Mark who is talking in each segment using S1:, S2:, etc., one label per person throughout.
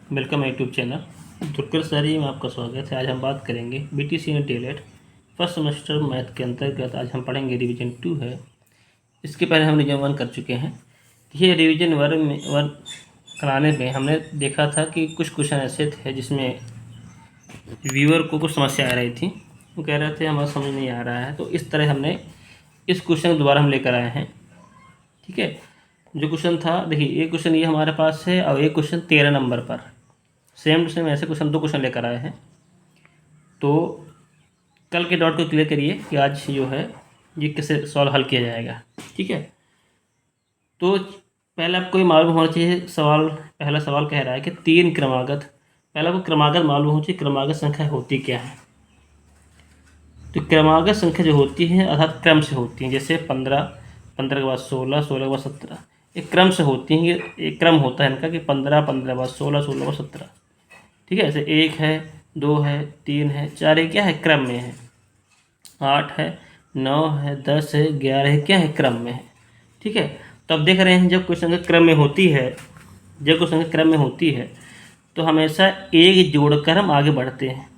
S1: Welcome YouTube channel दुर्कर सरी में आपका स्वागत है। आज हम बात करेंगे बीटीसी ने डीएलएड फर्स्ट सेमेस्टर मैथ के अंतर्गत आज हम पढ़ेंगे रिवीजन 2 है। इसके पहले हम रिवीजन 1 कर चुके हैं। ये रिवीजन 1 कराने में हमने देखा था कि कुछ क्वेश्चन ऐसे थे जिसमें व्यूअर को कुछ समस्या आ रही थी। वो कह रहे थे हमारा समझ नहीं आ रहा है, तो इस तरह हमने इस क्वेश्चन को दोबारा हम लेकर आए हैं। ठीक है, जो क्वेश्चन था देखिए, एक क्वेश्चन ये हमारे पास है और एक क्वेश्चन 13 नंबर पर सेम टू सेम ऐसे क्वेश्चन 2 क्वेश्चन लेकर आए हैं। तो कल के डाउट को क्लियर करिए कि आज जो है ये कैसे सॉल्व हल किया जाएगा। ठीक है, तो पहले आपको ये मालूम होना चाहिए, पहला सवाल कह रहा है कि 3 क्रमागत, पहले आपको क्रमागत मालूम होना चाहिए, क्रमागत संख्या होती क्या है। तो क्रमागत संख्या जो होती है अर्थात क्रम से होती है, जैसे 15 के बाद 16 के बाद 17, एक क्रम से होती हैं। एक क्रम होता है इनका कि 15 के बाद 16 के बाद 17। ठीक है, ऐसे 1 है, 2 है, 3 है, 4 है, क्या है क्रम में है, 8 है, 9 है, 10 है, 11 है, क्या है क्रम में है। ठीक है, तो अब देख रहे हैं जब कोई संख्या क्रम में होती है, तो हमेशा एक जोड़कर हम आगे बढ़ते हैं,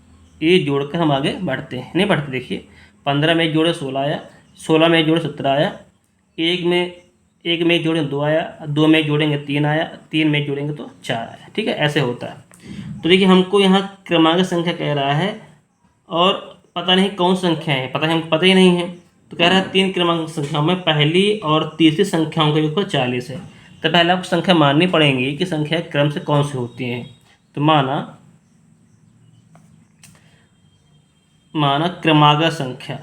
S1: एक जोड़कर हम आगे बढ़ते हैं, नहीं बढ़ते। देखिए 15 में एक जोड़े 16 आया, 16 में एक जोड़े 17 आया, एक में एक जोड़ेंगे 2 आया, 2 में एक जोड़ेंगे 3 आया, 3 में एक जोड़ेंगे तो 4 आया। ठीक है, ऐसे होता है। तो देखिए हमको यहाँ क्रमागत संख्या कह रहा है और पता नहीं कौन संख्या है, पता ही नहीं है। तो कह रहा है 3 क्रमांक संख्याओं में पहली और तीसरी संख्याओं का योग 40 है। तो पहले आपको संख्या माननी पड़ेगी कि संख्या क्रम से कौन सी होती है। तो माना क्रमागत संख्या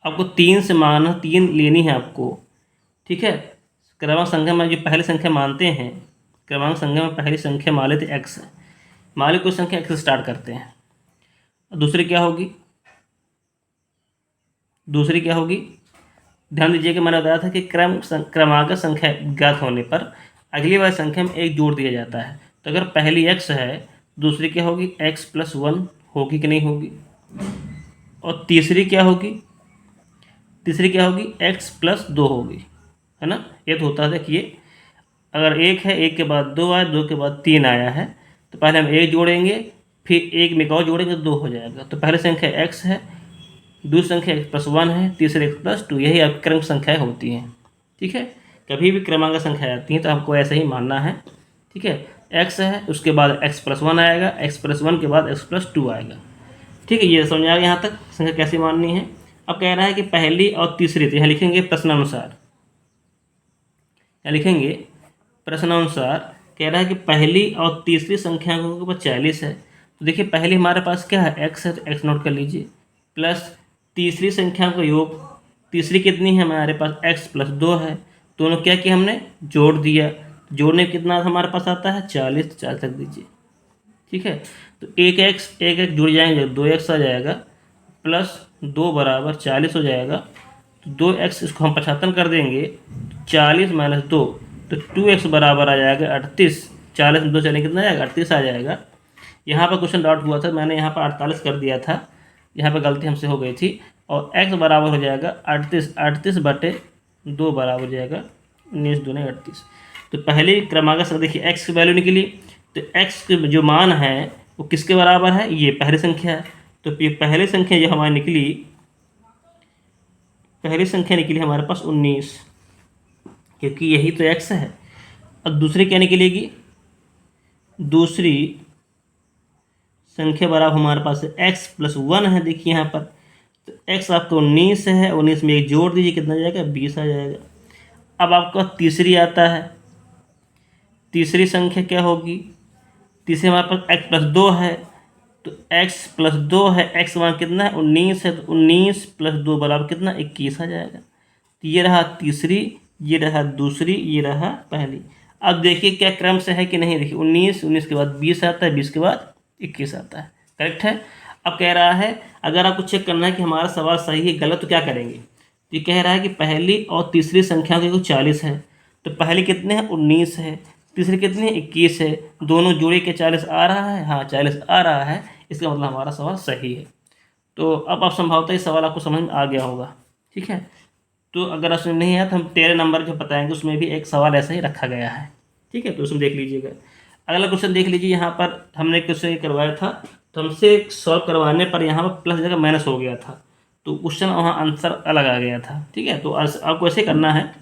S1: आपको 3 से माना 3 लेनी है आपको। ठीक है, क्रमांक संख्या में जो पहली संख्या मानते हैं, क्रमांक संख्या में पहली संख्या मान लेते एक्स है, मान ली कोई संख्या एक्स से स्टार्ट करते हैं। दूसरी क्या होगी, ध्यान दीजिए कि मैंने बताया था कि क्रमागत संख्या ज्ञात होने पर अगली वाली संख्या में एक जोड़ दिया जाता है। तो अगर पहली एक्स है, दूसरी क्या होगी, एक्स प्लस 1 होगी कि नहीं होगी, और तीसरी क्या होगी, एक्स प्लस 2 होगी, है ना। ये तो होता है, देखिए अगर एक है, एक के बाद 2 आया, 2 के बाद 3 आया है, तो पहले हम एक जोड़ेंगे, फिर एक में और जोड़ेंगे तो 2 हो जाएगा। तो पहली संख्या x है, दूसरी संख्या x प्लस 1 है, तीसरी x प्लस 2, यही आपकी क्रम संख्याएँ होती हैं। ठीक है, कभी भी क्रमांक संख्या आती हैं तो हमको ऐसे ही मानना है। ठीक है, x है, उसके बाद x प्लस 1 आएगा, x प्लस 1 के बाद x प्लस 2 आएगा। ठीक है, ये समझ आ गया यहाँ तक संख्या कैसे माननी है। अब कह रहा है कि पहली और तीसरी, तो यहाँ लिखेंगे प्रश्नानुसार, प्रश्नानुसार कह रहा है कि पहली और तीसरी संख्या के ऊपर 40 है। तो देखिए पहली हमारे पास क्या है, x है, तो x नोट कर लीजिए, प्लस तीसरी संख्या का योग, तीसरी कितनी है हमारे पास, x प्लस 2 है। दोनों क्या किया हमने, जोड़ दिया, जोड़ने कितना हमारे पास आता है 40, 4 तक दीजिए। ठीक है, तो एक एक जुड़ जाएंगे, 2x आ जाएगा, प्लस 2 बराबर 40 हो जाएगा। तो 2x इसको हम 75 कर देंगे, 40 माइनस 2, तो 2x बराबर आ जाएगा 38। 40 में 2 चलें कितना आएगा, 38 आ जाएगा। यहाँ पर क्वेश्चन डाउट हुआ था, मैंने यहाँ पर 48 कर दिया था, यहाँ पर गलती हमसे हो गई थी। और x बराबर हो जाएगा 38 बटे 2 बराबर हो जाएगा 19 दूनी 38। तो पहले क्रमांक से देखिए x की वैल्यू निकली, तो x के जो मान है वो किसके बराबर है, ये पहली संख्या है। तो ये पहली संख्या जो हमारी निकली, हमारे पास 19, क्योंकि यही तो x है। अब दूसरी क्या निकलेगी, दूसरी संख्या बराबर हमारे पास x प्लस 1 है। देखिए यहाँ पर तो x आपका 19 है, 19 में एक जोड़ दीजिए, कितना जाएगा, 20 आ जाएगा। अब आपका तीसरी आता है, तीसरी संख्या क्या होगी, तीसरी हमारे पास x प्लस 2 है, तो x प्लस 2 है, x मान कितना है 19 है, तो 19 प्लस 2 बराबर कितना 21 आ जाएगा। तो ये रहा तीसरी, ये रहा दूसरी, ये रहा पहली। अब देखिए क्या क्रम से है कि नहीं, देखिए 19 के बाद 20 आता है, 20 के बाद 21 आता है, करेक्ट है। अब कह रहा है अगर आपको चेक करना है कि हमारा सवाल सही है गलत, तो क्या करेंगे। तो ये कह रहा है कि पहली और तीसरी संख्या के 40 है, तो पहली कितने हैं 19 है, तीसरी कितनी है 21 है, दोनों जोड़े के 40 आ रहा है, हाँ 40 आ रहा है, इसका मतलब हमारा सवाल सही है। तो अब आप संभवतः इस सवाल आपको समझ में आ गया होगा। ठीक है, तो अगर आप समझ नहीं आया तो हम 13 नंबर जो बताएंगे उसमें भी एक सवाल ऐसा ही रखा गया है। ठीक है, तो उसमें देख लीजिएगा। अगला क्वेश्चन देख लीजिए, यहाँ पर हमने क्वेश्चन ये करवाया था, तो हमसे सॉल्व करवाने पर यहाँ पर प्लस जगह माइनस हो गया था, तो क्वेश्चन वहाँ आंसर अलग आ गया था। ठीक है, तो आपको ऐसे करना है।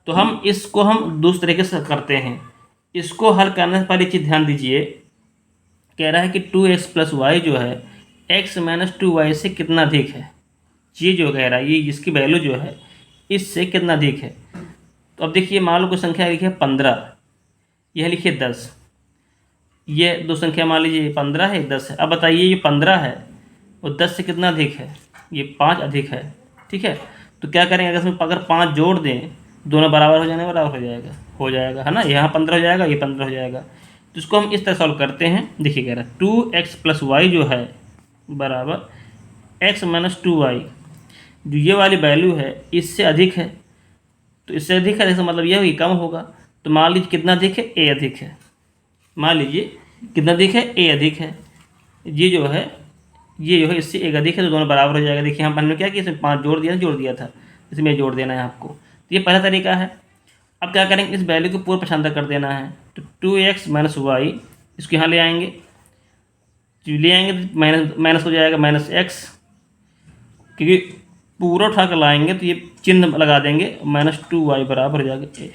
S1: तो हम इसको दूसरे तरीके से करते हैं। इसको हल करने से पहले चीज़ ध्यान दीजिए, कह रहा है कि 2x प्लस वाई जो है x माइनस 2y से कितना अधिक है। ये जो कह रहा है, ये जिसकी वैल्यू जो है इससे कितना अधिक है। तो अब देखिए, मान लो कोई संख्या लिखी है 15, यह लिखिए 10, ये दो संख्या मान लीजिए 15 है, 10 है। अब बताइए, ये 15 है और 10 से कितना अधिक है, ये 5 अधिक है। ठीक है, तो क्या करेंगे, अगर 5 जोड़ दें, दोनों बराबर हो जाने, बराबर हो जाएगा है ना। यहाँ 15 हो जाएगा, ये 15 हो जाएगा। तो इसको हम इस तरह सॉल्व करते हैं। देखिए कह रहा है 2x प्लस वाई जो है बराबर x माइनस 2y, जो ये वाली वैल्यू है इससे अधिक है। तो इससे अधिक है, इसका मतलब यह हुई कम होगा। तो मान लीजिए कितना अधिक है, a अधिक है। मान लीजिए कितना अधिक है, a अधिक है। ये जो है इससे एक अधिक है, तो दोनों बराबर हो जाएगा। देखिए यहाँ पर हमने क्या किया, इसमें 5 जोड़ दिया था, इसमें जोड़ देना है आपको। तो ये पहला तरीका है। अब क्या करेंगे, इस वैल्यू को पूर्व पक्षांतर कर देना है। तो 2x माइनस वाई, इसको यहाँ ले आएंगे, तो माइनस हो जाएगा माइनस एक्स, क्योंकि पूरा उठा कर लाएंगे तो ये चिन्ह लगा देंगे, -2y बराबर हो जाएगा a।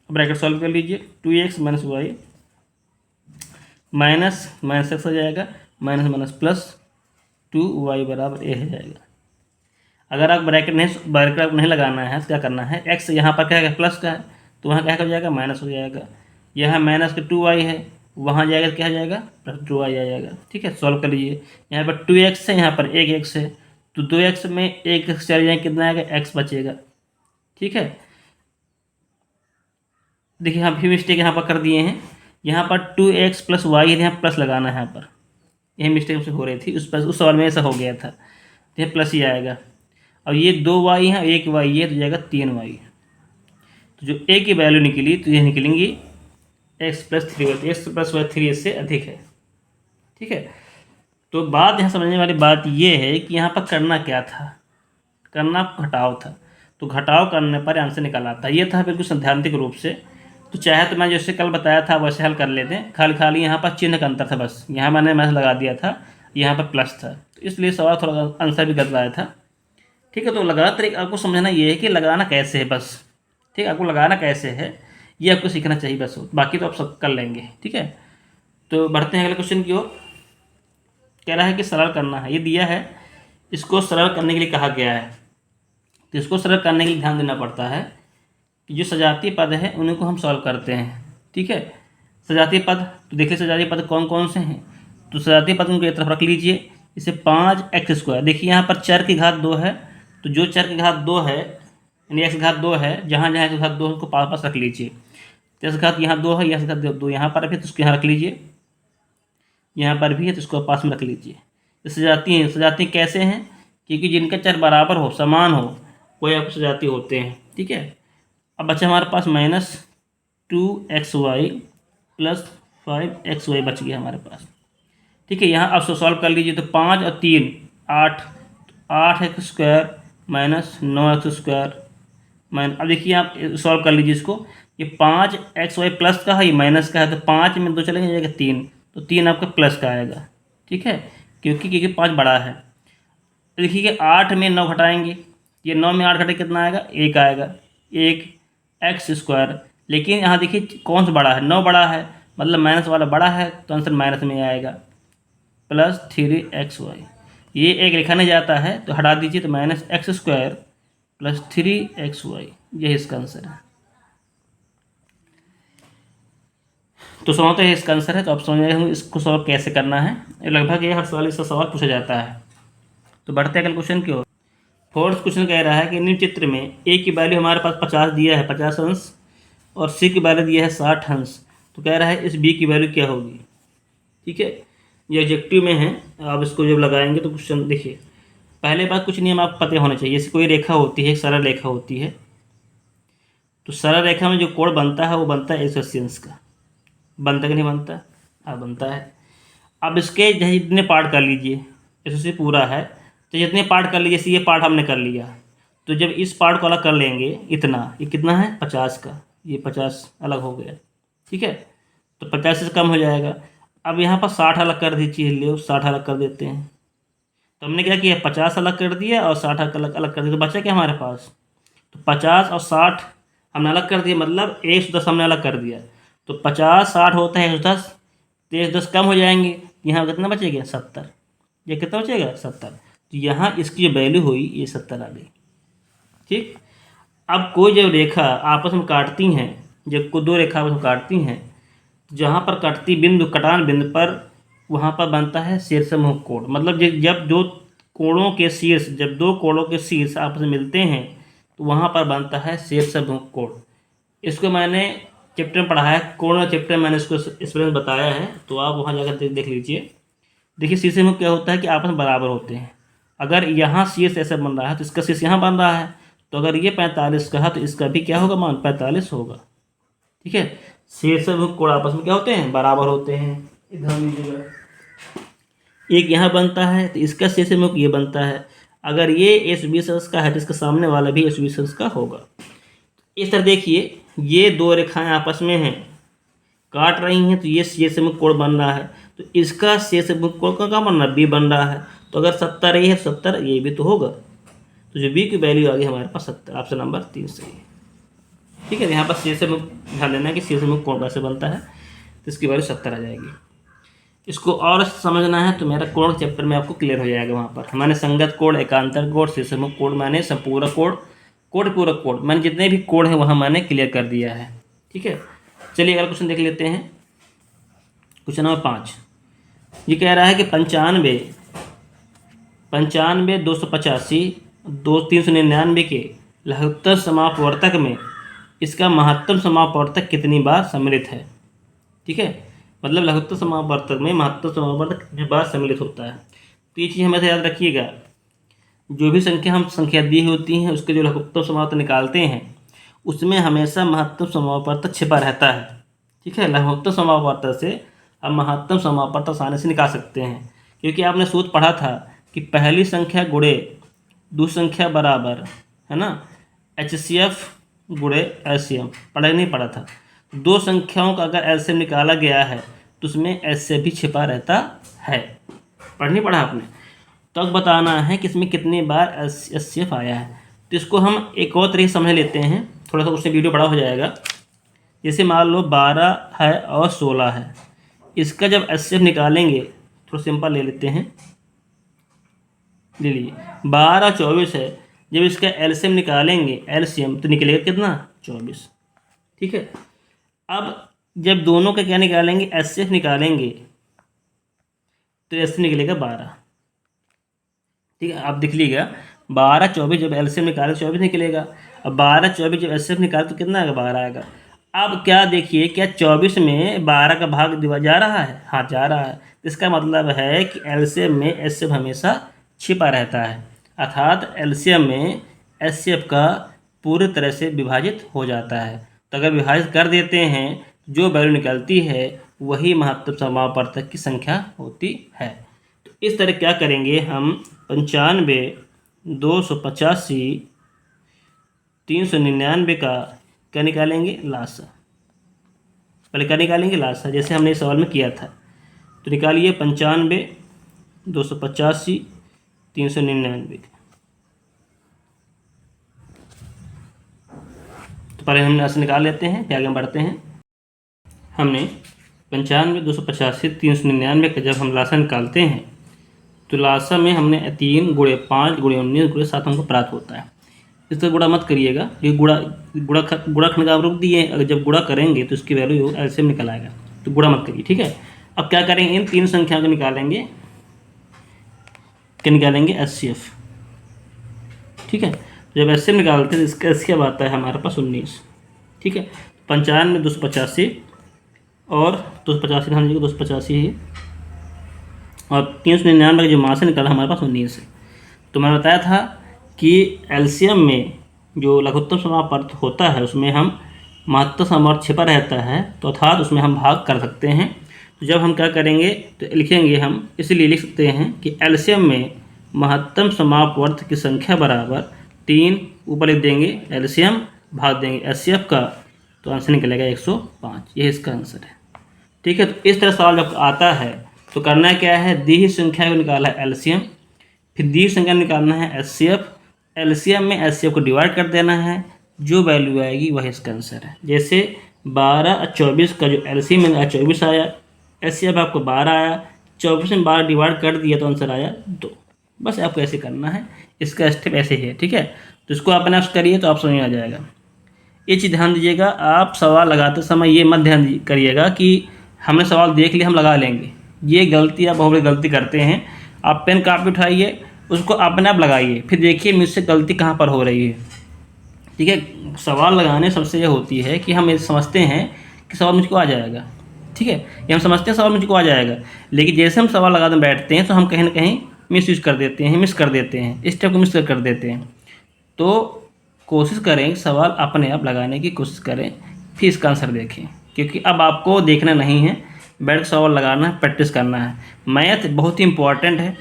S1: ब्रैकेट सॉल्व कर लीजिए, 2x minus Y minus x हो जाएगा, माइनस माइनस प्लस 2y बराबर a हो जाएगा। अगर आप ब्रैकेट नहीं लगाना है तो क्या करना है, x यहाँ पर क्या है, प्लस का है, तो वहाँ क्या हो जाएगा, माइनस हो जाएगा। यहाँ माइनस का 2y है, वहाँ जाएगा तो क्या हो जाएगा, प्लस 2y आ जाएगा। ठीक है, सॉल्व कर लीजिए। यहाँ पर 2x है, यहाँ पर 1x है, तो 2x में 1x चले जाएंगे, कितना आएगा, x बचेगा। ठीक है, देखिए हम भी मिस्टेक यहाँ पर कर दिए हैं। यहाँ पर 2x प्लस वाई है, यहाँ प्लस लगाना है, यहाँ पर यही मिस्टेक हमसे हो रही थी, उस सवाल में ऐसा हो गया था, तो ये प्लस ही आएगा। अब ये 2y है, 1y है, तो जाएगा 3y। तो जो a की वैल्यू निकली, तो ये निकलेंगी x प्लस 3y, तो x प्लस वाई 3 इससे अधिक है। ठीक है, तो बात यहाँ समझने वाली बात ये है कि यहाँ पर करना क्या था, करना घटाव था। तो घटाव करने पर आंसर निकल आता है। ये था बिल्कुल सैद्धांतिक रूप से। तो चाहे तो मैं जैसे कल बताया था वैसे हल कर लेते हैं, खाली यहाँ पर चिन्ह का अंतर था बस। यहाँ मैंने मैथ लगा दिया था, यहाँ पर प्लस था, तो इसलिए सवाल थोड़ा आंसर भी गलत आया था। ठीक है, तो लगाना तरीका आपको समझना ये है कि लगाना कैसे है बस। ठीक है, आपको लगाना कैसे है ये आपको सीखना चाहिए बस, बाकी तो आप सब कर लेंगे। ठीक है, तो बढ़ते हैं अगले क्वेश्चन की ओर। कह रहा है कि सरल करना है, ये दिया है, इसको सरल करने के लिए कहा गया है। तो इसको सरल करने के लिए ध्यान देना पड़ता है कि जो सजातीय पद है उन्हीं को हम सॉल्व करते हैं। ठीक है, सजातीय पद, तो देखिए सजातीय पद कौन कौन से हैं। तो सजातीय पद उनको एक तरफ रख लीजिए। इसे 5x², देखिए यहाँ पर चर की घात 2 है, तो जो चर की घात 2 है यानी x घात 2 है, जहाँ जहाँ x घात 2 है उसको पास पास रख लीजिए। तो x घात यहाँ 2 है, x घात 2 यहाँ पर भी, तो उसको यहाँ रख लीजिए। यहाँ पर भी है तो इसको पास में रख लीजिए। तो सजाती कैसे हैं, क्योंकि जिनका चर बराबर हो, समान हो, वही आपको सजाती होते हैं। ठीक है, अब बचा हमारे पास -2xy प्लस 5xy बच गया हमारे पास। ठीक है, यहाँ आप सॉल्व कर लीजिए। तो 5 और 3 8, 8x² माइनस 9x²। अब देखिए आप सॉल्व कर लीजिए इसको। ये 5xy प्लस का है, ये माइनस का है, तो 5 में 2 चलेंगे, जाएगा 3, तो 3 आपका प्लस का आएगा। ठीक है, क्योंकि 5 बड़ा है। देखिए कि 8 में 9 घटाएंगे, ये 9 में 8 घटे कितना आएगा, 1 आएगा, 1x²। लेकिन यहाँ देखिए कौन सा बड़ा है, 9 बड़ा है, मतलब माइनस वाला बड़ा है, तो आंसर माइनस में आएगा, प्लस 3xy। ये एक लिखा नहीं जाता है तो हटा दीजिए, तो -x² प्लस 3xy, यही इसका आंसर है। तो समझते हैं इसका आंसर है। तो आप समझिए इसको सॉल्व कैसे करना है, लगभग ये हर सवाल इसका सवाल पूछा जाता है। तो बढ़ते हैं अगले क्वेश्चन की ओर। फोर्थ क्वेश्चन कह रहा है कि निम्न चित्र में ए की वैल्यू हमारे पास 50 दिया है, 50 अंश, और सी की वैल्यू दिया है 60 अंश। तो कह रहा है इस बी की वैल्यू क्या होगी। ठीक है, ये ऑब्जेक्टिव में है। आप इसको जब लगाएंगे तो क्वेश्चन देखिए, पहले बात कुछ नियम आपको पता होने चाहिए। जैसे कोई रेखा होती है, एक सरल रेखा होती है, तो सरल रेखा में जो कोण बनता है वो बनता है 180 अंश का। बनता कि नहीं बनता, हाँ बनता है। अब इसके जितने पार्ट कर लीजिए, इससे पूरा है, तो जितने पार्ट कर लीजिए, जैसे ये पार्ट हमने कर लिया, तो जब इस पार्ट को अलग कर लेंगे, इतना, ये कितना है 50 का, ये 50 अलग हो गया। ठीक है, तो 50 से कम हो जाएगा। अब यहाँ पर 60 अलग कर दीजिए, ले 60 अलग कर देते हैं। तो हमने क्या किया, 50 अलग कर दिया और 60 अलग अलग कर दिया, तो बचा क्या हमारे पास, तो 50 और 60 हमने अलग कर दिया, मतलब 110 हमने अलग कर दिया। तो 50 60 होता है 110, तो 110 कम हो जाएंगे, यहाँ कितना बचेगा 70। ये कितना बचेगा 70। तो यहाँ इसकी जो वैल्यू हुई ये 70 आ गई। ठीक, अब कोई जब रेखा आपस में काटती हैं, जब को दो रेखा आपस में काटती हैं, जहाँ पर कटती बिंदु कटान बिंदु पर वहाँ पर बनता है शीर्षमुख कोण। मतलब जब दो कोणों के शीर्ष, जब दो कोणों के शीर्ष आपस में मिलते हैं तो वहाँ पर बनता है शीर्षमुख कोण। इसको मैंने चैप्टर में पढ़ा है, कोण चैप्टर में मैंने इसको एक्सपीरियंस बताया है, तो आप वहाँ जाकर देख लीजिए। देखिए शीर्षमुख क्या होता है कि आपस में बराबर होते हैं। अगर यहाँ शीर्ष ऐसा बन रहा है तो इसका शीर्ष यहाँ बन रहा है, तो अगर ये 45 का है तो इसका भी क्या होगा, मान 45 होगा। ठीक है, शीर्षमुख कोण आपस में क्या होते हैं, बराबर होते हैं। इधर लीजिएगा, एक यहाँ बनता है तो इसका शीर्षमुख ये बनता है। अगर ये एस 20 का है तो इसका सामने वाला भी एस 20 का होगा। इस तरह देखिए, ये दो रेखाएं आपस में हैं, काट रही हैं, तो ये शीर्षमुख कोण बन रहा है, तो इसका शीर्षमुख कोण का बन रहा है, बी बन रहा है। तो अगर 70 ये है 70, ये भी तो होगा, तो जो बी की वैल्यू आ गई हमारे पास 70। ऑप्शन नंबर 3 सही है। ठीक है, यहाँ पर शीर्षमुख ध्यान देना है कि शीर्षमुख कोण कैसे बनता है, तो इसकी वैल्यू 70 आ जाएगी। इसको और समझना है तो मेरा कोण चैप्टर में आपको क्लियर हो जाएगा। वहाँ पर मैंने संगत कोण, एकांतर कोण, शीर्षमुख कोण, मैंने संपूरक कोण, कोटपूरक कोण, मैंने जितने भी कोण हैं वहाँ मैंने क्लियर कर दिया है। ठीक है, चलिए अगला क्वेश्चन देख लेते हैं। क्वेश्चन नंबर 5 ये कह रहा है कि 95 285 399 के लघुत्तम समापवर्तक में इसका महत्तम समापवर्तक कितनी बार सम्मिलित है। ठीक है, मतलब लघुत्तम समापवर्तक में महत्तम समापवर्तक कितनी बार सम्मिलित होता है। तो ये चीज़ हमेशा याद रखिएगा, जो भी संख्या हम संख्या दी होती हैं उसके जो लघुत्तम समापवर्तक निकालते हैं उसमें हमेशा महत्तम समापवर्तक छिपा रहता है। ठीक है, लघुत्तम समापवर्तक से हम महत्तम समापवर्तक आसानी से निकाल सकते हैं, क्योंकि आपने सूत्र पढ़ा था कि पहली संख्या गुणे दूसरी संख्या बराबर, है ना, HCF गुणे LCM। पढ़ा नहीं पढ़ा था। दो संख्याओं का अगर LCM निकाला गया है तो उसमें HCF भी छिपा रहता है। पढ़ नहीं पढ़ा आपने, तो अब बताना है कि इसमें कितनी बार HCF आया है। तो इसको हम एक और तरीके समझ लेते हैं, थोड़ा सा उससे वीडियो बड़ा हो जाएगा। जैसे मान लो 12 है और 16 है, इसका जब HCF निकालेंगे, थोड़ा सिंपल ले लेते हैं, ले लीजिए 12 24 है, जब इसका LCM निकालेंगे, LCM तो निकलेगा कितना 24। ठीक है, अब जब दोनों का क्या निकालेंगे, HCF निकालेंगे, तो HCF निकलेगा 12। ठीक है, आप देख लीजिएगा 12 24 जब LCM निकाले 24 निकलेगा। अब 12 24 जब HCF निकाले तो कितना आएगा, 12 आएगा। अब क्या देखिए, क्या 24 में 12 का भाग दिया जा रहा है, हाँ जा रहा है। इसका मतलब है कि LCM में HCF हमेशा छिपा रहता है, अर्थात LCM में HCF का पूरी तरह से विभाजित हो जाता है। तो अगर विभाजित कर देते हैं जो वैल्यू निकलती है वही महत्तम समापवर्तक की संख्या होती है। तो इस तरह क्या करेंगे हम, 95 285 399 का क्या निकालेंगे, लासा। पहले क्या निकालेंगे, लासा, जैसे हमने इस सवाल में किया था। तो निकालिए 95 285 399। तो पहले हम लासा निकाल लेते हैं, फिर आगे हम बढ़ते हैं। हमने 95 285 399 का जब हम लासा निकालते हैं तो लासा में हमने 3 गुणे 5 गुणे 19 गुणे 7 हमको प्राप्त होता है। इस तरह गुणा मत करिएगा, ये गुणा खंड का रोक दिए, अगर जब गुणा करेंगे तो इसकी वैल्यू LCM निकल आएगा, तो गुणा मत करिए। ठीक है, अब क्या करेंगे, इन तीन संख्याओं को निकालेंगे, क्या निकालेंगे, HCF। ठीक है, जब HCF निकालते हैं तो इसका HCF आता है हमारे पास 19। ठीक है, 95 285 और 285 ध्यान दीजिएगा 285 है, और 399 का जो मान से निकाला हमारे पास 19 है। तो मैंने बताया था कि LCM में जो लघुत्तम समापवर्तक होता है उसमें हम महत्तम समापवर्तक छिपा रहता है, तो अर्थात उसमें हम भाग कर सकते हैं। तो जब हम क्या करेंगे तो लिखेंगे, हम इसलिए लिख सकते हैं कि LCM में महत्तम समापवर्तक की संख्या बराबर 3, ऊपर लिख देंगे LCM भाग देंगे HCF का तो आंसर निकलेगा 105। ये इसका आंसर है। ठीक है, तो इस तरह सवाल जब आता है तो करना क्या है, दी हुई संख्या को निकाला है एलसीएम, फिर दी हुई संख्या निकालना है एचसीएफ, एलसीएम में एचसीएफ को डिवाइड कर देना है, जो वैल्यू आएगी वही इसका आंसर है। जैसे 12 और 24 का जो एलसीएम में 24 आया, एचसीएफ आपको 12 आया, 24 में 12 डिवाइड कर दिया तो आंसर आया 2। बस आपको ऐसे करना है, इसका स्टेप ऐसे ही है। ठीक है, तो इसको आप अनाउंस करिए तो आप समझ में आ जाएगा। ये चीज़ ध्यान दीजिएगा, आप सवाल लगाते समय ये मत ध्यान करिएगा कि हमने सवाल देख लिया हम लगा लेंगे। ये गलती आप बहुत बड़ी गलती करते हैं। आप पेन कापी उठाइए, उसको अपने आप लगाइए, फिर देखिए मुझसे गलती कहाँ पर हो रही है। ठीक है, सवाल लगाने सबसे ये होती है कि हम ये समझते हैं कि सवाल मुझको आ जाएगा। ठीक है, ये हम समझते हैं सवाल मुझको आ जाएगा, लेकिन जैसे हम सवाल लगाने बैठते हैं तो हम कहीं ना कहीं मिस कर देते हैं, इस स्टेप को मिस कर देते हैं। तो कोशिश करें सवाल अपने आप लगाने की कोशिश करें, फिर इसका आंसर देखें, क्योंकि अब आपको देखना नहीं है, बैठ के सवाल लगाना है, प्रैक्टिस करना है। मैथ बहुत ही इंपॉर्टेंट है।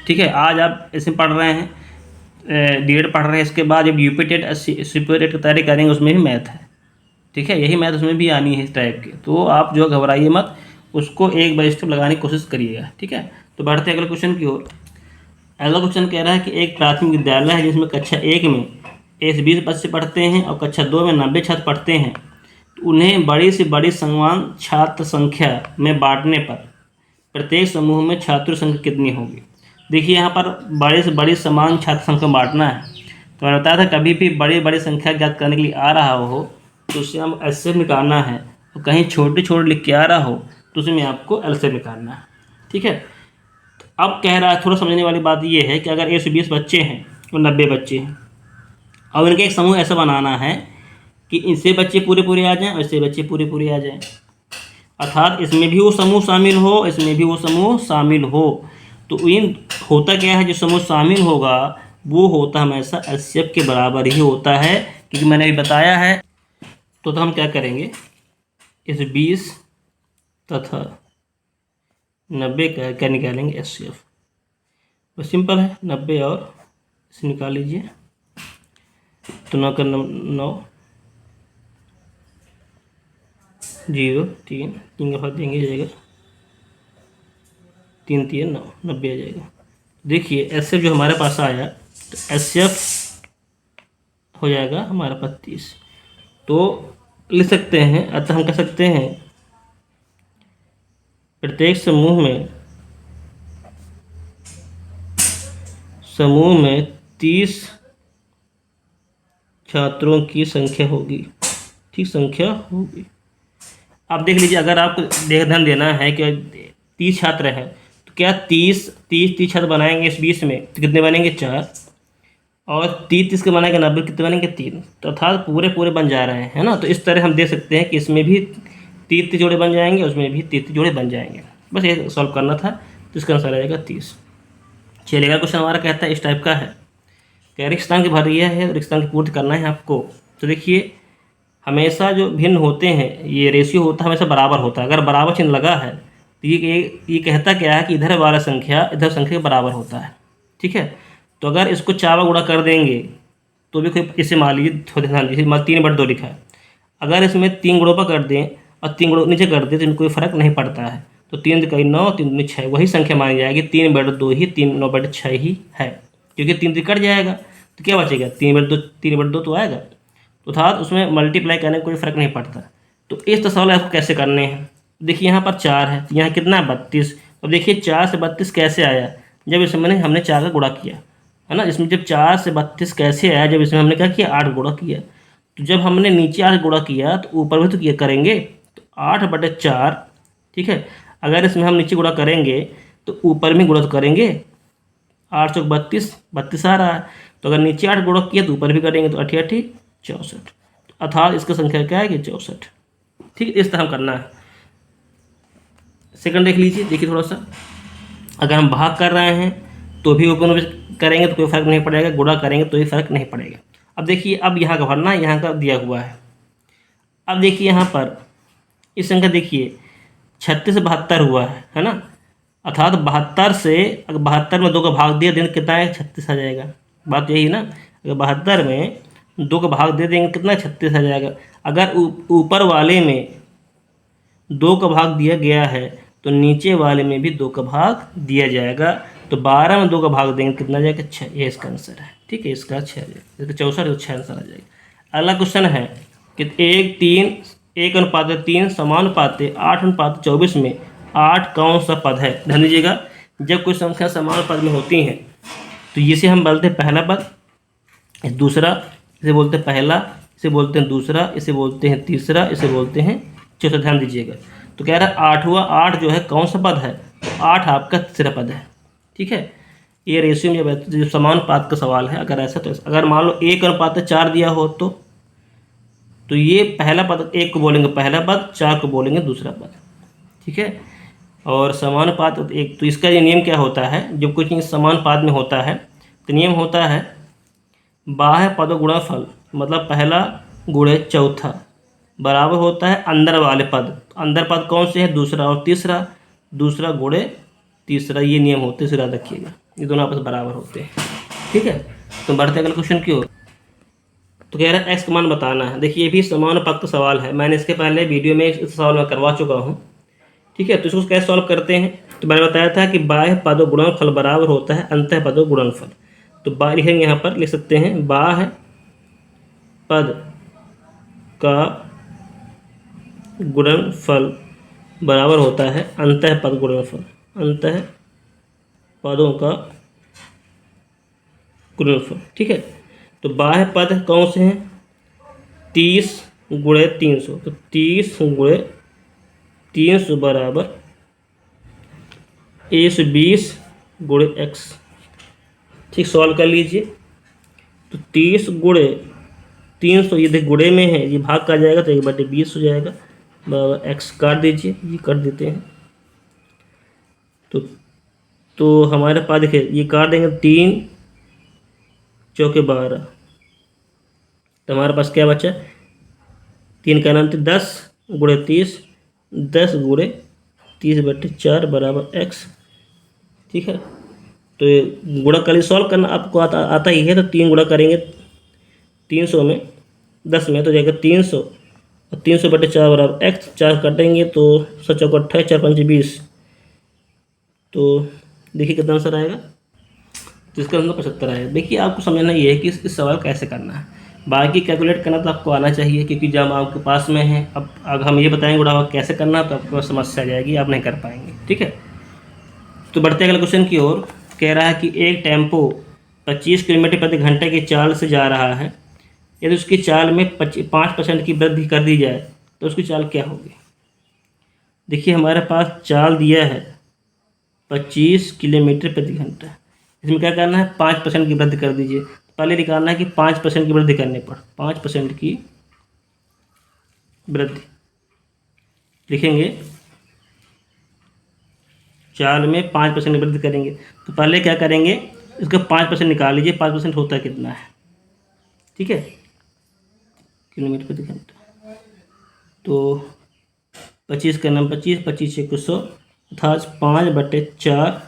S1: ठीक है, आज आप इसमें पढ़ रहे हैं, डीएड पढ़ रहे हैं, इसके बाद जब यूपी टेट सुपर टेट की तैयारी करेंगे उसमें भी मैथ है। ठीक है, यही मैथ उसमें भी आनी है इस टाइप की। तो आप जो घबराइए मत, उसको एक बार स्टेप लगाने की कोशिश करिएगा। ठीक है, तो बढ़ते हैं अगले क्वेश्चन की ओर। अगला क्वेश्चन कह रहा है कि एक प्राथमिक विद्यालय है जिसमें कक्षा 1 में 20 बच्चे पढ़ते हैं और कक्षा 2 में 90 छात्र पढ़ते हैं, तो उन्हें बड़ी से बड़ी समान छात्र संख्या में बांटने पर प्रत्येक समूह में छात्र संख्या कितनी होगी। देखिए यहाँ पर बड़ी से बड़ी समान छात्र संख्या बांटना है। तो मैंने बताया था कभी भी बड़ी बड़ी संख्या ज्ञात करने के लिए आ रहा हो तो उससे हम एलसीएम निकालना है, और कहीं छोटे छोटे लिख के आ रहा हो तो उसमें आपको एलसीएम निकालना है। ठीक है, तो अब कह रहा है, थोड़ा समझने वाली बात ये है कि अगर 120 बच्चे हैं और 90 बच्चे हैं, और इनके एक समूह ऐसा बनाना है कि इनसे बच्चे पूरे पूरे आ जाएं और इससे बच्चे पूरे पूरे आ जाएं, अर्थात इसमें भी वो समूह शामिल हो, इसमें भी वो समूह शामिल हो। तो इन होता क्या है, जो समूह शामिल होगा वो होता हमेशा एचसीएफ के बराबर ही होता है, क्योंकि मैंने अभी बताया है। तो हम क्या करेंगे, इस 20 तथा 90 का क्या निकालेंगे एचसीएफ। बस सिंपल है, 90 और इसे निकाल लीजिए, तो 9 का 9 0 3 3 का भाग देंगे जाएगा 3 3 9 90 आ जाएगा। देखिए एचसीएफ जो हमारे पास आया, तो एचसीएफ हो जाएगा हमारा 32। तो लिख सकते हैं, अतः हम कह सकते हैं प्रत्येक समूह में 30 छात्रों की संख्या होगी। ठीक, संख्या होगी। आप देख लीजिए, अगर आपको ध्यान देना है कि 30 छात्र हैं तो क्या 30 छात्र बनाएंगे इस 20 में तो कितने बनेंगे 4, और 30 के बनाएंगे 90 कितने बनेंगे 3, तो अर्थात पूरे पूरे बन जा रहे हैं, है ना। तो इस तरह हम देख सकते हैं कि इसमें भी 30 जोड़े बन जाएंगे, उसमें भी 30 जोड़े बन जाएंगे। बस ये सॉल्व करना था, तो इसका आंसर आएगा 30। चलिएगा, क्वेश्चन हमारा कहता है इस टाइप का है, क्या रिक्तस्थान की भरिया है, रिक्तस्थान की पूर्ति करना है आपको। तो देखिए हमेशा जो भिन्न होते हैं, ये रेशियो होता है हमेशा बराबर होता है। अगर बराबर चिन्ह लगा है तो ये कहता क्या है कि इधर वाला संख्या इधर संख्या के बराबर होता है। ठीक है, तो अगर इसको 4 बार गुणा कर देंगे तो भी कोई, इसे मान लीजिए थोड़ा ध्यान दीजिए, 3/2 लिखा है, अगर इसमें 3 गुणों पर कर दें और 3 गुणों नीचे कर दें तो इनको कोई फर्क नहीं पड़ता है। तो 3 कहीं 9 3 दूनी 6 वही संख्या मानी जाएगी, 3/2 ही 9/6 ही है, क्योंकि 3 कट जाएगा तो क्या बचेगा 3/2 तो आएगा। तो अर्थात उसमें मल्टीप्लाई करने में कोई फ़र्क नहीं पड़ता। तो इस सवाल आपको कैसे करने हैं, देखिए यहाँ पर 4 है, तो यहाँ कितना 32। अब देखिए 4 से 32 कैसे आया, जब इसमें हमने 4 का गुणा किया, है ना। इसमें जब 4 से 32 कैसे आया, जब इसमें हमने क्या किया 8 गुणा किया। तो जब हमने नीचे 8 गुणा किया तो ऊपर भी तो किया करेंगे, तो 8/4। ठीक है, अगर इसमें हम नीचे गुणा करेंगे तो ऊपर में गुणा तो करेंगे, 8 चौक 32 आ रहा है। तो अगर नीचे 8 गुणा किया तो ऊपर भी करेंगे, तो 8 8 64, अर्थात इसका संख्या क्या है कि 64। ठीक है, इस तरह हम करना है। सेकंड देख लीजिए, देखिए थोड़ा सा, अगर हम भाग कर रहे हैं तो भी ऊपर में करेंगे तो कोई फर्क नहीं पड़ेगा, गुणा करेंगे तो भी फर्क नहीं पड़ेगा। अब देखिए, अब यहाँ का भरना यहाँ का दिया हुआ है। अब देखिए यहाँ पर इस संख्या देखिए 36 से 72 हुआ है ना, अर्थात 72 से अगर 72 में 2 का भाग दिया दिन कितना है 36 आ जाएगा। बात यही ना, अगर 72 में 2 का भाग दे देंगे, कितना 36 आ जाएगा। अगर ऊपर वाले में 2 का भाग दिया गया है तो नीचे वाले में भी 2 का भाग दिया जाएगा। तो 12 में 2 का भाग देंगे, कितना आ जाएगा 6। ये इसका आंसर है। ठीक है, इसका 6 आ जाएगा, इसका 64 तो 6 आंसर आ जाएगा। अगला क्वेश्चन है कि 1:3 समानुपाते 8:24 में 8 कौन सा पद है। ध्यान दीजिएगा, जब कोई संख्या समानुपात में होती हैं तो इसे हम बोलते हैं पहला पद, दूसरा इसे बोलते हैं पहला, इसे बोलते हैं दूसरा, इसे बोलते हैं तीसरा, इसे बोलते हैं चौथा। ध्यान दीजिएगा, तो कह रहा है 8 जो है कौन सा पद है, तो 8 आपका तीसरा पद है। ठीक है, ये रेशियो में जब समानुपात का सवाल है, अगर ऐसा तो अगर मान लो 1:4 दिया हो तो ये पहला पद 1 को बोलेंगे पहला पद, 4 को बोलेंगे दूसरा पद। ठीक है, और समानुपात एक, तो इसका ये नियम क्या होता है, जब कुछ चीज़ समानुपात में होता है तो नियम होता है बाह्य पदों गुणनफल, मतलब पहला गुणे चौथा बराबर होता है अंदर वाले पद। अंदर पद कौन से हैं, दूसरा और तीसरा, दूसरा गुणे तीसरा, ये नियम होते हैं, याद रखिएगा, ये दोनों आपस बराबर होते हैं। ठीक है, तो बढ़ते अगले क्वेश्चन की ओर। तो कह रहा है x का मान बताना है। देखिए ये भी समानुपात का सवाल है, मैंने इसके पहले वीडियो में इस सवाल में करवा चुका हूँ। ठीक है, तो इसको कैसे सॉल्व करते हैं, तो मैंने बताया था कि बाह्य पदों गुणनफल बराबर होता है अंतः पदों गुणनफल। तो बा लिखेंगे, यहाँ पर लिख सकते हैं बाह्य पद का गुणनफल बराबर होता है अंतः पद गुणनफल, अंतः पदों का गुणनफल। ठीक है, तो बाह्य पद कौन से हैं, 30 गुणे 300, तो 30 गुणे 300 बराबर 120 गुणे x। ठीक, सॉल्व कर लीजिए, तो 30 गुणे 300, ये देख गुणे में है, ये भाग का जाएगा तो 1/20 हो जाएगा, बराबर x काट दीजिए, ये कर देते हैं। तो हमारे पास देखिए ये काट देंगे, 3 चौके 12, तो हमारे पास क्या बचा, 3 का नाम 10 गुणे 30, 10 गुणे 30/4 बराबर x। ठीक है, तो ये गुणा कर सॉल्व करना आपको आता ही है, तो 3 गुणा करेंगे 300 में 10 में तो जाएगा 300, और 300/4 बराबर x, 4 काटेंगे तो 7 चौका 28, 4 5 20, तो देखिए कितना आंसर आएगा, तो इसका आंसर 75 आएगा। देखिए आपको समझना ये है कि इस सवाल कैसे करना है, बाकी कैलकुलेट करना तो आपको आना चाहिए, क्योंकि जब आपके पास में है, अब अगर हम ये बताएंगे गुणा कैसे करना तो आपको समस्या आ जाएगी, आप नहीं कर पाएंगे। ठीक है, तो बढ़ते अगले क्वेश्चन की ओर। कह रहा है कि एक टेम्पो 25 किलोमीटर प्रति घंटे की चाल से जा रहा है, यदि उसकी चाल में 5% की वृद्धि कर दी जाए तो उसकी चाल क्या होगी। देखिए हमारे पास चाल दिया है 25 किलोमीटर प्रति घंटा, इसमें क्या करना है, 5% की वृद्धि कर दीजिए। पहले निकालना है कि 5% की वृद्धि करने पर 5% की वृद्धि लिखेंगे, चाल में 5% की वृद्धि करेंगे, तो पहले क्या करेंगे, इसका 5% निकाल लीजिए, 5% होता है कितना है। ठीक है, किलोमीटर प्रति घंटा, तो 25 का नाम 25, 25 1 100, अर्थात 5/4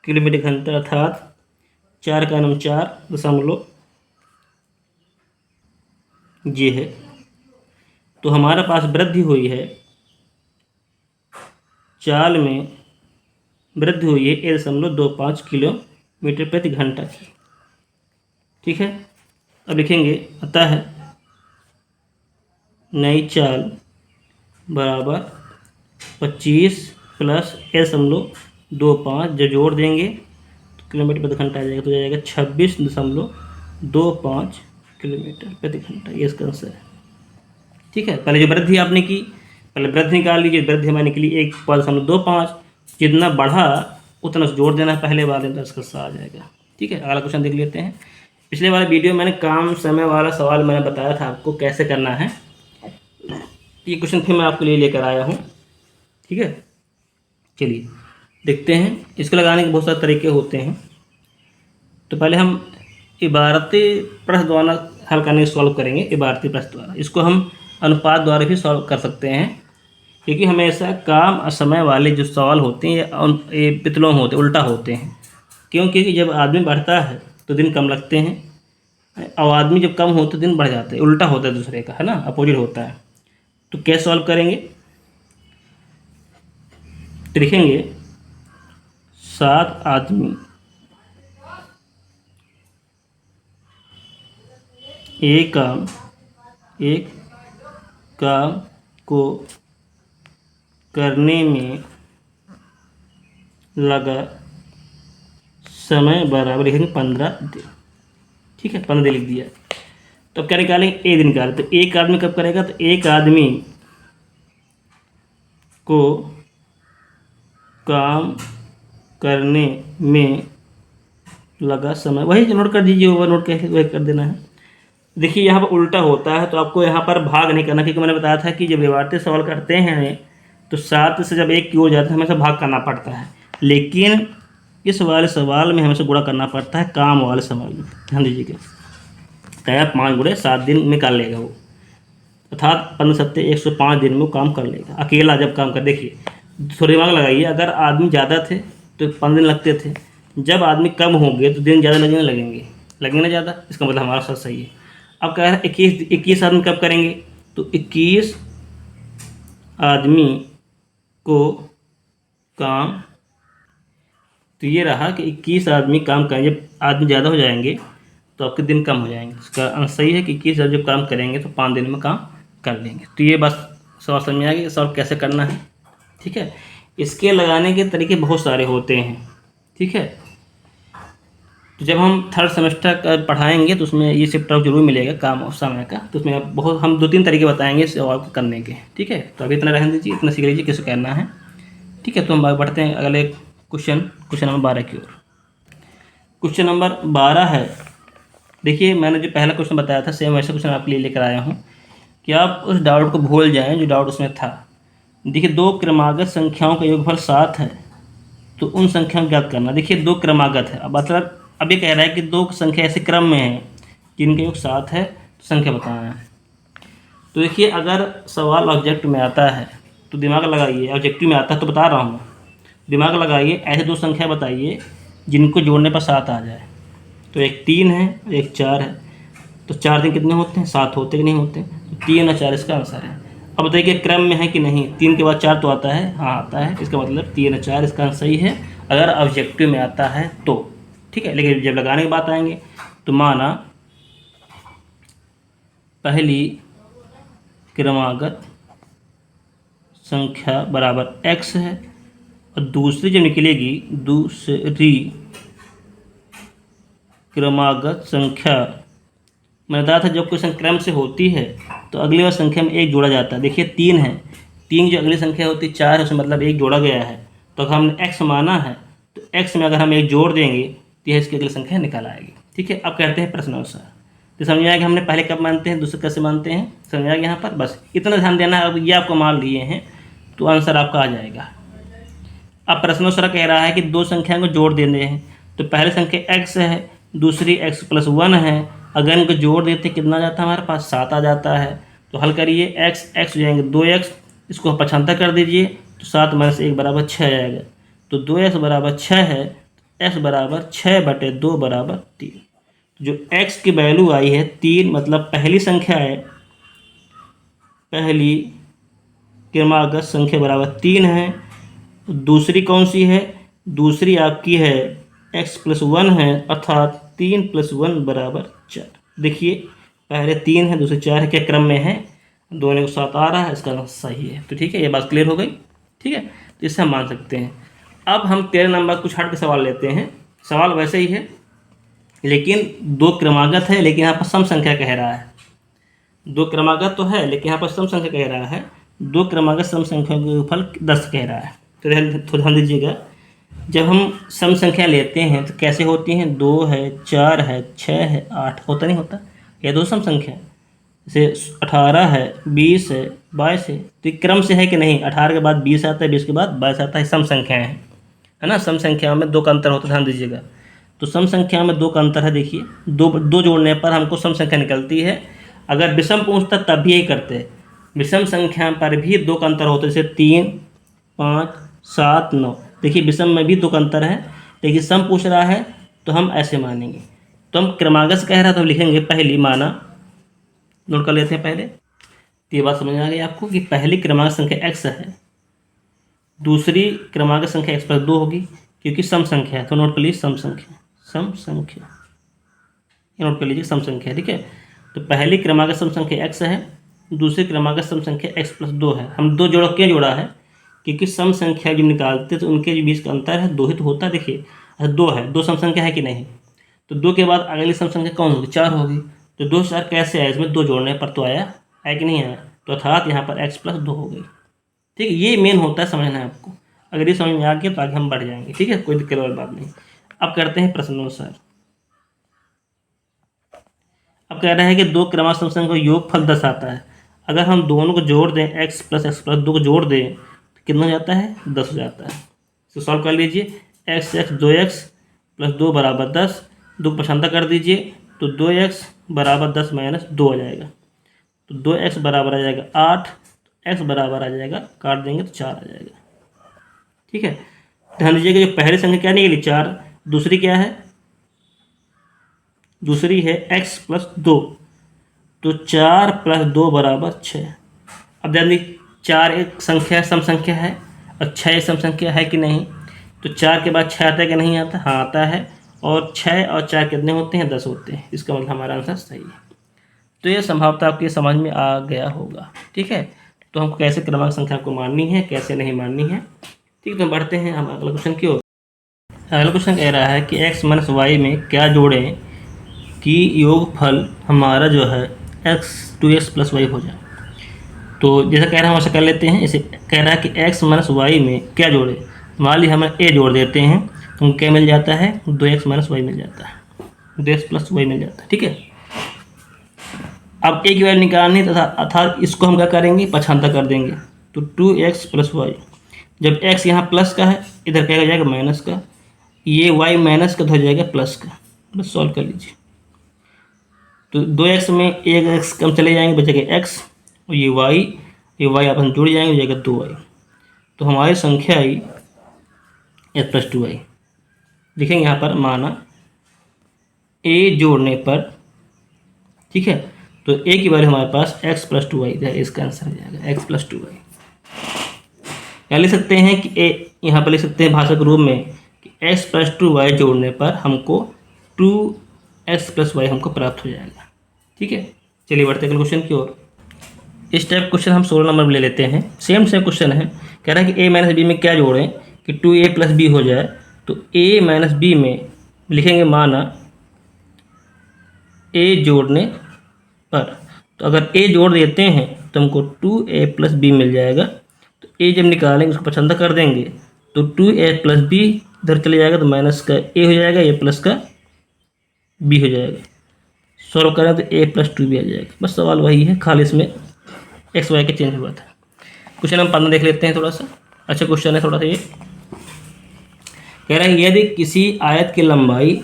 S1: किलोमीटर घंटा, अर्थात 4 का नाम 4.0 ये है। तो हमारे पास वृद्धि हुई है, चाल में वृद्धि हुई है 1.25 किलोमीटर प्रति घंटा की। ठीक है, अब लिखेंगे अतः नई चाल बराबर 25 प्लस 1.25, जो जोड़ देंगे तो किलोमीटर प्रति घंटा आ जाएगा, तो जाएगा 26.25 किलोमीटर प्रति घंटा, ये इसका आंसर है। ठीक है, पहले जो वृद्धि आपने की, पहले वृद्धि निकाल लीजिए, वृद्धि हमारे निकली 1.25, जितना बढ़ा उतना जोड़ देना पहले वाले, तो इसका आ जाएगा। ठीक है, अगला क्वेश्चन देख लेते हैं। पिछले वाले वीडियो में मैंने काम समय वाला सवाल मैंने बताया था आपको कैसे करना है, ये क्वेश्चन फिर मैं आपके लिए लेकर आया हूँ। ठीक है, चलिए देखते हैं। इसको लगाने के बहुत सारे तरीके होते हैं, तो पहले हम इबारती प्रश्न द्वारा हल करने की सॉल्व करेंगे। इबारती प्रश्न द्वारा इसको हम अनुपात द्वारा भी सॉल्व कर सकते हैं, क्योंकि हमेशा काम और समय वाले जो सवाल होते हैं ये विकलोम होते हैं, उल्टा होते हैं। क्योंकि जब आदमी बढ़ता है तो दिन कम लगते हैं, अब आदमी जब कम हो तो दिन बढ़ जाते हैं, उल्टा होता है दूसरे का, है ना, अपोजिट होता है। तो कैसे सॉल्व करेंगे, तो लिखेंगे 7 आदमी एक काम को करने में लगा समय बराबर लिखेंगे 15 दिन। ठीक है, 15 दिन लिख दिया। तो अब क्या निकालेंगे, ए दिन निकालें। तो एक आदमी कब करेगा, तो एक आदमी को काम करने में लगा समय, वही नोट कर दीजिए, ओवर नोट कैसे वही कर देना है। देखिए यहाँ पर उल्टा होता है, तो आपको यहाँ पर भाग नहीं करना, क्योंकि मैंने बताया था कि जब व्यवहारिक सवाल करते हैं तो 7 से जब 1 की हो जाता है हमेशा भाग करना पड़ता है, लेकिन इस वाले सवाल में हमेशा गुणा करना पड़ता है, काम वाले सवाल में। ध्यान दीजिएगा, तय 5 गुणे 7 दिन में कर लेगा वो, अर्थात 15 सत्ते 105 दिन में वो काम कर लेगा अकेला जब काम कर। देखिए थोड़ा दिमाग लगाइए, अगर आदमी ज़्यादा थे तो 15 दिन लगते थे, जब आदमी कम होंगे तो दिन ज़्यादा लगेंगे ना ज़्यादा, इसका मतलब हमारा सच सही है। अब कह रहा है 21 आदमी कब करेंगे, तो 21 आदमी को काम, तो ये रहा कि 21 आदमी काम करेंगे। जब आदमी ज़्यादा हो जाएंगे तो आपके दिन कम हो जाएंगे, इसका आंसर सही है कि 21 जब काम करेंगे तो 5 दिन में काम कर लेंगे। तो ये बस सवाल समझ में आ गया, सवाल कैसे करना है। ठीक है, इसके लगाने के तरीके बहुत सारे होते हैं। ठीक है, तो जब हम 3rd सेमेस्टर का पढ़ाएंगे तो उसमें ये शिफ्ट आउट जरूर मिलेगा काम और समय का, तो उसमें बहुत हम 2-3 तरीके बताएंगे इस सवाल को करने के। ठीक है, तो अभी इतना रहने दीजिए, इतना सीख लीजिए कैसे करना है। ठीक है, तो हम बढ़ते हैं अगले क्वेश्चन नंबर 12 की ओर। क्वेश्चन नंबर 12 है, देखिए मैंने जो पहला क्वेश्चन बताया था सेम वैसा क्वेश्चन आपके लिए लेकर आया हूँ कि आप उस डाउट को भूल जाएं जो डाउट उसमें था। देखिए 2 क्रमागत संख्याओं का योगफल 7 है, तो उन संख्याओं को ज्ञात करना। देखिए 2 क्रमागत है, अब मतलब अब ये कह रहा है कि 2 संख्या ऐसे क्रम में है जिनका योग 7 है, तो संख्या बताना है। तो देखिए अगर सवाल ऑब्जेक्ट में आता है तो दिमाग लगाइए, ऑब्जेक्टिव में आता है तो बता रहा हूँ, दिमाग लगाइए, ऐसे 2 संख्या बताइए जिनको जोड़ने पर 7 आ जाए। तो एक 3 है, एक 4 है, तो 4 दिन कितने होते हैं, 7 होते कि नहीं होते, तो 3 और 4 इसका आंसर है। अब बताइए कि क्रम में है कि नहीं, 3 के बाद 4 तो आता है, हाँ आता है, इसका मतलब 3 और 4 इसका आंसर सही है अगर ऑब्जेक्टिव में आता है तो। ठीक है, लेकिन जब लगाने की बात आएंगे तो माना पहली क्रमागत संख्या बराबर x है और दूसरी जब निकलेगी दूसरी क्रमागत संख्या, मैंने बताया था जब क्वेश्चन क्रम से होती है तो अगली बार संख्या में 1 जोड़ा जाता है। देखिए 3 है, 3 जो अगली संख्या होती है 4 है, उसमें मतलब 1 जोड़ा गया है, तो अगर हमने x माना है तो x में अगर हम 1 जोड़ देंगे तो यह इसकी अगली संख्या निकल आएगी। ठीक है, अब कहते हैं प्रश्नानुसार। तो समझ आया कि हमने पहले कब मानते हैं, दूसरे कैसे मानते हैं, समझ आया यहाँ पर। बस इतना ध्यान देना है, अब ये आपको मान लिए हैं तो आंसर आपका आ जाएगा। अब प्रश्नानुसार कह रहा है कि 2 संख्याओं को जोड़ देने हैं, तो पहली संख्या x है, दूसरी x+1 है, अगर इनको जोड़ देते कितना जाता है हमारे पास, 7 आ जाता है। तो हल करिए, x हो जाएंगे 2x, इसको 75 कर दीजिए तो 7 - 1 बराबर 6 आ जाएगा। तो 2x बराबर 6 है, x बराबर 6/2 बराबर 3। जो x की वैल्यू आई है 3, मतलब पहली संख्या है, पहली क्रमागत संख्या बराबर 3 है। दूसरी कौन सी है, दूसरी आपकी है x+1 है, अर्थात 3 + 1 बराबर 4। देखिए पहले 3 है, दूसरे 4 है, क्या क्रम में है, दोनों को 7 आ रहा है, इसका आंसर सही है। तो ठीक है, ये बात क्लियर हो गई। ठीक है, तो इससे हम मान सकते हैं। अब हम 13 नंबर कुछ हट के सवाल लेते हैं। सवाल वैसे ही है लेकिन 2 क्रमागत है, लेकिन यहाँ पर सम संख्या कह रहा है। 2 क्रमागत तो है लेकिन यहाँ पर सम संख्या कह रहा है, 2 क्रमागत सम संख्या का योगफल 10 कह रहा है। तो ध्यान दीजिएगा, जब हम सम संख्या लेते हैं तो कैसे होती हैं, 2 है, 4 है, 6 है, 8 होता नहीं होता, ये 2 सम संख्या है। जैसे 18 है, 20 है, 22 है, तो ये क्रम से है कि नहीं, 18 के बाद 20 आता है, 20 के बाद 22 आता है, सम संख्याएँ हैं, है ना। सम संख्याओं में 2 का अंतर होता है, ध्यान दीजिएगा। तो सम संख्या में 2 का अंतर है। देखिए 2 जोड़ने पर हमको सम संख्या निकलती है। अगर विषम पूछता तब भी यही करते हैं, विषम संख्या पर भी 2 का अंतर होता है, जैसे 3, 5, 7, 9। देखिए विषम में भी 2 का अंतर है, लेकिन सम पूछ रहा है तो हम ऐसे मानेंगे। तो हम क्रमागत कह रहा तो लिखेंगे पहली माना, नोट कर लेते हैं पहले। तो ये बात समझ आ गई आपको कि पहली क्रमांक संख्या x है, दूसरी क्रमांक संख्या x + 2 होगी क्योंकि सम संख्या है, तो नोट कर लीजिए सम संख्या, सम संख्या, ये नोट कर लीजिए सम संख्या, ठीक है। तो पहली क्रमांक सम संख्या x है, दूसरी क्रमांक सम संख्या x + 2 है। हम दो जोड़ा क्यों जोड़ा है, क्योंकि सम संख्या जब निकालते तो उनके बीच का अंतर है 2 ही तो होता है। देखिए 2 है, 2 सम संख्या है कि नहीं, तो 2 के बाद अगली सम संख्या कौन होगी, 4 होगी। तो 2 4 कैसे आया, इसमें 2 जोड़ने पर तो आया है कि नहीं आया, तो अर्थात यहाँ पर x + 2 हो गई। ठीक है, ये मेन होता है, समझना है आपको। अगर ये समझ में आ गया तो आगे हम बढ़ जाएंगे, ठीक है, कोई दिक्कत वाली बात नहीं। अब करते हैं प्रश्नानुसार। अब कह रहा है कि दो क्रमांक सम संख्या का योगफल 10 आता है। अगर हम दोनों को जोड़ दें, x + x + 2 को जोड़ दें तो कितना हो जाता है, 10 हो जाता है। तो सॉल्व कर लीजिए, x 2x + 2 = 10, 2 को पछानता कर दीजिए तो 2x = 10 - 2 आ जाएगा। तो 2x बराबर आ जाएगा 8, x बराबर आ जाएगा, काट देंगे तो 4 आ जाएगा। ठीक है, ध्यान दीजिएगा जो पहली संख्या क्या निकली 4, दूसरी क्या है, दूसरी है x + 2, तो 4 + 2 = 6। अब ध्यान दीजिए 4 एक संख्या सम संख्या है और 6 एक सम संख्या है कि नहीं, तो 4 के बाद 6 आता है कि नहीं आता, हाँ आता है। और 6 और 4 कितने होते हैं, 10 होते हैं। इसका मतलब हमारा आंसर सही है। तो ये संभवतः आपकी समझ में आ गया होगा। ठीक है, तो हमको कैसे क्रमांक संख्या को माननी है, कैसे नहीं माननी है। ठीक, तो बढ़ते हैं हम अगला क्वेश्चन की ओर। अगला क्वेश्चन कह रहा है कि x - y में क्या जोड़ें कि योगफल हमारा जो है x 2x + y हो जाए। तो जैसा कह रहा है वैसे कर लेते हैं। इसे कह रहा है कि x - y में क्या जोड़े, मान लीजिए हम a जोड़ देते हैं तो क्या मिल जाता है, 2x - y मिल जाता है, 2x + y मिल जाता है। ठीक है, अब a की वैल्यू निकालनी तथा अर्थात इसको हम क्या करेंगे, पछानता कर देंगे। तो 2x + y, जब x यहाँ प्लस का है, इधर क्या हो जाएगा माइनस का, ये y माइनस का तो हो जाएगा प्लस का। बस सॉल्व कर लीजिए। तो 2x में एक x कम चले जाएंगे, बचेगा x, और ये y आपस में जुड़ जाएंगे, हो जाएगा 2y। तो हमारी संख्या आई x + 2y। लिखेंगे यहाँ पर माना a जोड़ने पर, ठीक है, तो a की वैल्यू हमारे पास x + 2y, इसका आंसर हो जाएगा x + 2y। या लिख सकते हैं कि a, यहाँ पर लिख सकते हैं भाषा के रूप में कि x + 2y जोड़ने पर हमको 2x + y हमको प्राप्त हो जाएगा। ठीक है, चलिए बढ़ते हैं क्वेश्चन की ओर। इस टाइप क्वेश्चन हम 16 नंबर में ले लेते हैं। सेम क्वेश्चन है, कह रहा है कि a - b में क्या जोड़ें कि 2a + b हो जाए। तो a - b में लिखेंगे माना a जोड़ने पर, तो अगर a जोड़ देते हैं तो हमको 2a + b मिल जाएगा। तो a जब निकालेंगे उसको पसंद कर देंगे तो 2a + b इधर चले जाएगा तो माइनस का a हो जाएगा, a प्लस का b हो जाएगा। सॉल्व करें तो a + 2b आ जाएगा। बस सवाल वही है, खाली इसमें एक्स वाई के चेंज हुआ था। क्वेश्चन हम 15 देख लेते हैं थोड़ा सा। अच्छा क्वेश्चन है थोड़ा सा, ये कह रहा है यदि किसी आयत की लंबाई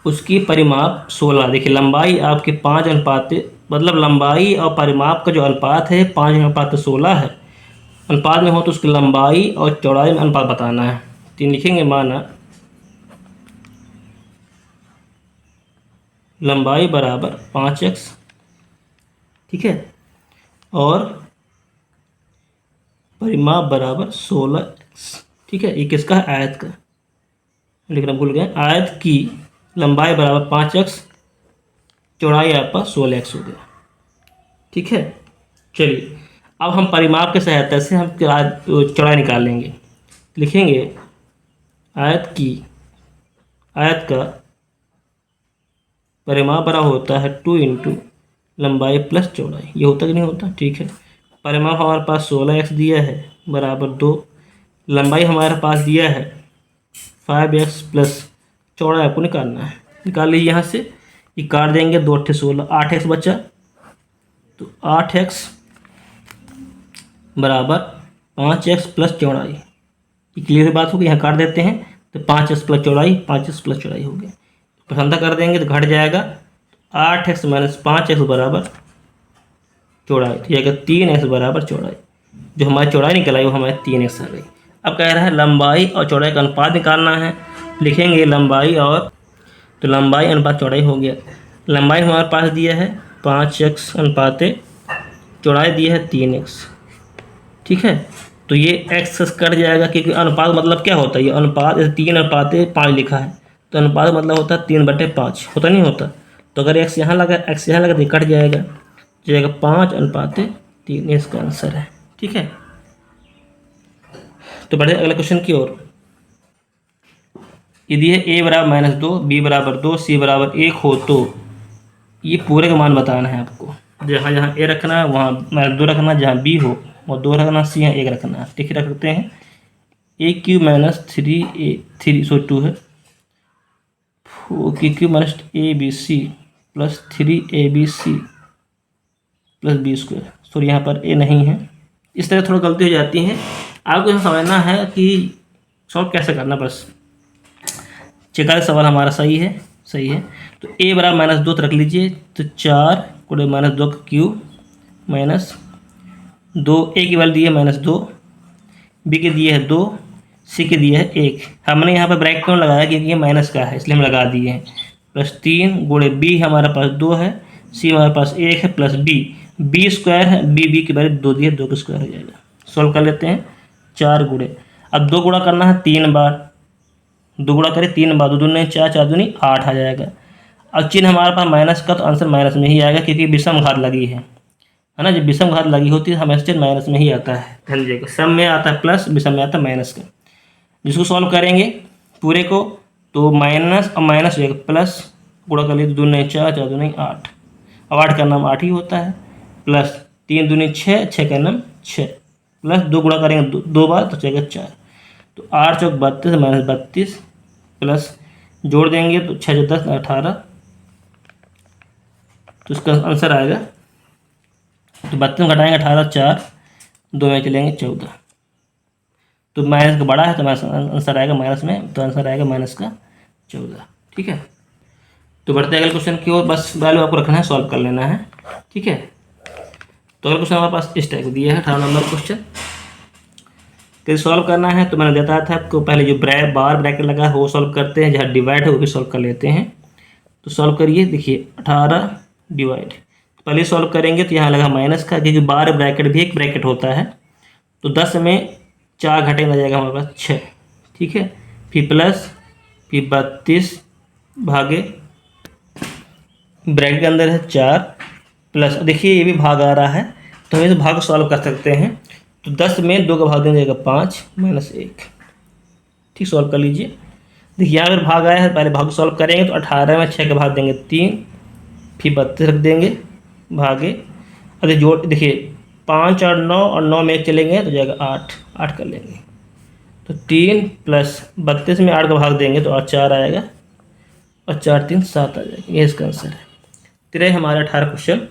S1: उसकी परिमाप 16, देखिए लंबाई आपके 5 अनुपात, मतलब लंबाई और परिमाप का जो अनुपात है 5:16 है, अनुपात में हो तो उसकी लंबाई और चौड़ाई में अनुपात बताना है। तो लिखेंगे माना लंबाई बराबर 5x, ठीक है, और परिमाप बराबर 16x। ठीक है, ये किसका है, आयत का, लिखना भूल गए। आयत की लंबाई बराबर 5x, चौड़ाई आपका 16x हो गया। ठीक है, चलिए अब हम परिमाप की सहायता से हम चौड़ाई निकाल लेंगे। लिखेंगे आयत का परिमाप बराबर होता है 2 × लंबाई + चौड़ाई। ये होता कि नहीं होता, ठीक है। परिमाप हमारे पास 16x दिया है बराबर 2, लंबाई हमारे पास दिया है 5x प्लस चौड़ाई आपको निकालना है। निकाल लीजिए यहाँ से, ये काट देंगे, 2 × 8 = 16, 8x बचा। तो 8x बराबर 5x प्लस चौड़ाई, ये क्लियर बात होगी। यहाँ काट देते हैं तो 5x प्लस चौड़ाई, 5x प्लस चौड़ाई हो गया। पसंदा कर देंगे तो घट जाएगा, 8x - 5x बराबर चौड़ाई, तो जाएगा 3x बराबर चौड़ाई। जो हमारी चौड़ाई निकल आई वो हमारी 3x आ गई। अब कह रहा है लंबाई और चौड़ाई का अनुपात निकालना है। लिखेंगे लंबाई और तो लंबाई अनुपात चौड़ाई हो गया। लंबाई हमारे पास दिया है 5x अनुपात चौड़ाई दिया है 3x। ठीक है, तो ये x कट जाएगा क्योंकि अनुपात मतलब क्या होता है, ये अनुपात जैसे 3/5 लिखा है तो अनुपात मतलब होता है 3/5, होता नहीं होता। तो अगर x यहाँ लगा तो ये कट जाएगा, 5/3, इसका आंसर है। ठीक है, तो बढ़े अगले क्वेश्चन की ओर। यदि है a बराबर -2, b बराबर 2, c बराबर 1 हो तो ये पूरे का मान बताना है आपको। जहाँ जहाँ a रखना है वहाँ -2 रखना, जहाँ b हो और 2 रखना, c यहाँ 1 रखना है। ठीक है, रखते हैं a³ - 3 है 4q³ - abc plus 3abc plus b²। Sorry यहाँ पर a नहीं है, इस तरह थोड़ा गलती हो जाती है। आपको यह समझना है कि सॉल्व कैसे करना, बस चेक सवाल हमारा सही है। तो a बराबर -2 रख लीजिए, तो 4 × -2 का क्यूब -2, a की वैल्यू दी है -2, b के दिए है 2, c के दिए है 1। हमने यहाँ पर ब्रैकेट क्यों लगाया, क्योंकि ये माइनस का है इसलिए हम लगा दिए हैं। +3 × b हमारे पास 2 है, c हमारे पास 1 है, प्लस b² है, b की वैल्यू 2 दी है, 2 का स्क्वायर हो जाएगा। सॉल्व कर लेते हैं। 4 गुणे, अब 2 गुणा करना है 3 बार, 2 गुणा करें 3 बार, 2 दूनी 4, 4 दूनी 8 आ जाएगा। अब चिन्ह हमारे पास माइनस का, तो आंसर माइनस में ही आएगा क्योंकि विषम घात लगी है ना। जब विषम घात लगी होती है हमेशा चिन्ह माइनस में ही आता है। ध्यान दीजिएगा, सम में आता है प्लस, विषम में आता है माइनस का। जिसको सॉल्व करेंगे पूरे को तो माइनस और माइनस हो जाएगा, प्लस गुणा कर लिए 2 दूनी 4, 4 दूनी 8, अब 8 का नाम 8 ही होता है, प्लस 3 दूनी 6, 6 का नाम 6, प्लस 2 गुणा करेंगे 2 बार तो जाएगा 4, तो 8 चौक 32 -32 प्लस जोड़ देंगे तो 6 × 10 18, तो इसका आंसर आएगा, तो 32 घटाएंगे 18, 4 2 में चलेंगे 14, तो माइनस का बड़ा है तो आंसर आएगा माइनस में, तो आंसर आएगा -14। ठीक है, तो बढ़ते अगले क्वेश्चन की ओर। बस वैल्यू आपको रखना है, सॉल्व कर लेना है। ठीक है, तो अगला क्वेश्चन हमारे पास इस टाइप दिया है, 18 नंबर क्वेश्चन। तो सॉल्व करना है तो मैंने बताया था आपको, पहले जो बार ब्रैकेट लगा है वो सॉल्व करते हैं, जहाँ डिवाइड है वो भी सॉल्व कर लेते हैं। तो सॉल्व करिए, देखिए 18 डिवाइड, पहले सॉल्व करेंगे तो यहाँ लगा माइनस का, क्योंकि बार ब्रैकेट भी एक ब्रैकेट होता है। तो 10 में 4 घटेगा, जाएगा हमारे पास 6। ठीक है, फिर प्लस, फिर 32 भागे ब्रैकेट के अंदर है 4 प्लस, देखिए ये भी भाग आ रहा है तो हम इस भाग को सॉल्व कर सकते हैं। तो 10 में 2 का भाग देंगे जाएगा 5 -1। ठीक, सॉल्व कर लीजिए। देखिए यहाँ अगर भाग आया है, पहले भाग सॉल्व करेंगे तो 18 में 6 का भाग देंगे 3, फिर 32 रख देंगे भागे, अरे जोड़ देखिए 5 और 9 और 9 में 1 चलेंगे तो जाएगा 8 कर लेंगे, तो 3 प्लस 32 में 8 का भाग देंगे तो 4 आएगा, और 4 3 7 आ जाएगा। ये इसका आंसर है। तेरह हमारे 18 क्वेश्चन।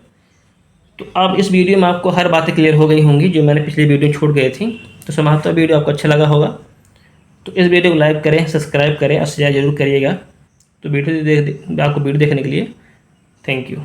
S1: तो अब इस वीडियो में आपको हर बातें क्लियर हो गई होंगी जो मैंने पिछली वीडियो में छूट गई थी। तो संभवतः वीडियो आपको अच्छा लगा होगा, तो इस वीडियो को लाइक करें, सब्सक्राइब करें और शेयर जरूर करिएगा। तो आपको वीडियो देखने के लिए थैंक यू।